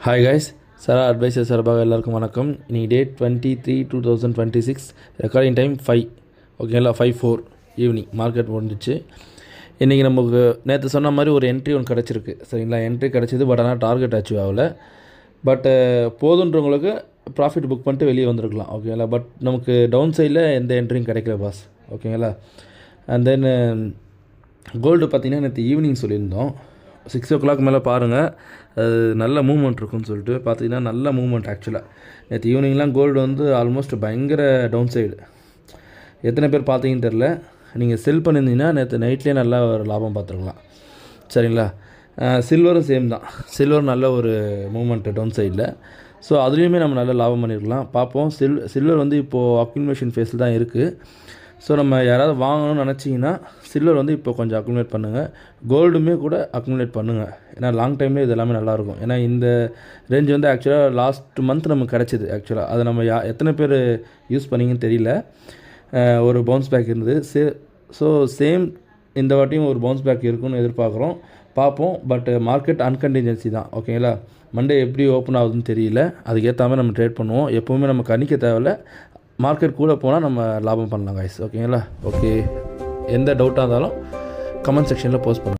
Hi guys, சரா advisor சார்பாக எல்லாருக்கும் வணக்கம். இன்றைக்கி டேட் 23/2026, ரெக்கார்டிங் டைம் 5, ஓகேங்களா, 5:04 ஈவினிங் மார்க்கெட் முடிஞ்சிச்சு. இன்றைக்கி நமக்கு நேற்று சொன்ன மாதிரி ஒரு என்ட்ரி ஒன்று கிடச்சிருக்கு, சரிங்களா. என்ட்ரி கிடச்சிது, பட் ஆனால் டார்கெட் அச்சீவ் ஆகலை. பட்டு போதுன்றவங்களுக்கு ப்ராஃபிட் புக் பண்ணிட்டு வெளியே வந்திருக்கலாம், ஓகேங்களா. பட் நமக்கு டவுன் சைடில் எந்த என்ட்ரியும் கிடைக்கல பாஸ், ஓகேங்களா. அண்ட் தென் கோல்டு பார்த்திங்கன்னா நேற்று ஈவினிங் சொல்லியிருந்தோம், 6 o'clock மேலே பாருங்கள், அது நல்ல மூவ்மெண்ட் இருக்குன்னு சொல்லிட்டு பார்த்தீங்கன்னா நல்ல மூவ்மெண்ட். ஆக்சுவலாக நேற்று ஈவினிங்லாம் கோல்டு வந்து ஆல்மோஸ்ட் பயங்கர டவுன் சைடு. எத்தனை பேர் பார்த்தீங்கன்னு தெரில. நீங்கள் செல் பண்ணியிருந்தீங்கன்னா நேற்று நைட்லேயே நல்லா ஒரு லாபம் பார்த்துருக்கலாம், சரிங்களா. சில்வரும் சேம் தான், சில்வர் நல்ல ஒரு மூவ்மெண்ட்டு டவுன் சைடில். ஸோ அதுலேயுமே நம்ம நல்ல லாபம் பண்ணியிருக்கலாம். பார்ப்போம். சில்வர் வந்து இப்போது அக்யூமுலேஷன் ஃபேஸில் தான் இருக்குது. ஸோ நம்ம யாராவது வாங்கணும்னு நினச்சிங்கன்னா சில்வர் வந்து இப்போ கொஞ்சம் அக்குமுலேட் பண்ணுங்கள், கோல்டுமே கூட அக்குமுலேட் பண்ணுங்கள். ஏன்னா லாங் டைமில் இது எல்லாமே நல்லாயிருக்கும். ஏன்னா இந்த ரேஞ்ச் வந்து ஆக்சுவலாக லாஸ்ட் மந்த் நமக்கு கிடச்சிது. ஆக்சுவலாக அதை நம்ம எத்தனை பேர் யூஸ் பண்ணிங்கன்னு தெரியல. ஒரு பவுன்ஸ் பேக் இருந்தது. ஸோ சேம் இந்த வாட்டியும் ஒரு பவுன்ஸ் பேக் இருக்குன்னு எதிர்பார்க்குறோம், பார்ப்போம். பட் மார்க்கெட் அன்கண்டிஜென்சி தான், ஓகேங்களா. மண்டே எப்படி ஓப்பன் ஆகுதுன்னு தெரியல, அதுக்கேற்ற மாதிரி நம்ம ட்ரேட் பண்ணுவோம். எப்போவுமே நம்ம கணிக்க தேவையில்ல, மார்க்கெட் கூட போனால் நம்ம லாபம் பண்ணலாம் கைஸ், ஓகேங்களா. ஓகே, எந்த டவுட்டாக இருந்தாலும் கமெண்ட் செக்ஷனில் போஸ்ட் பண்ணுங்கள்.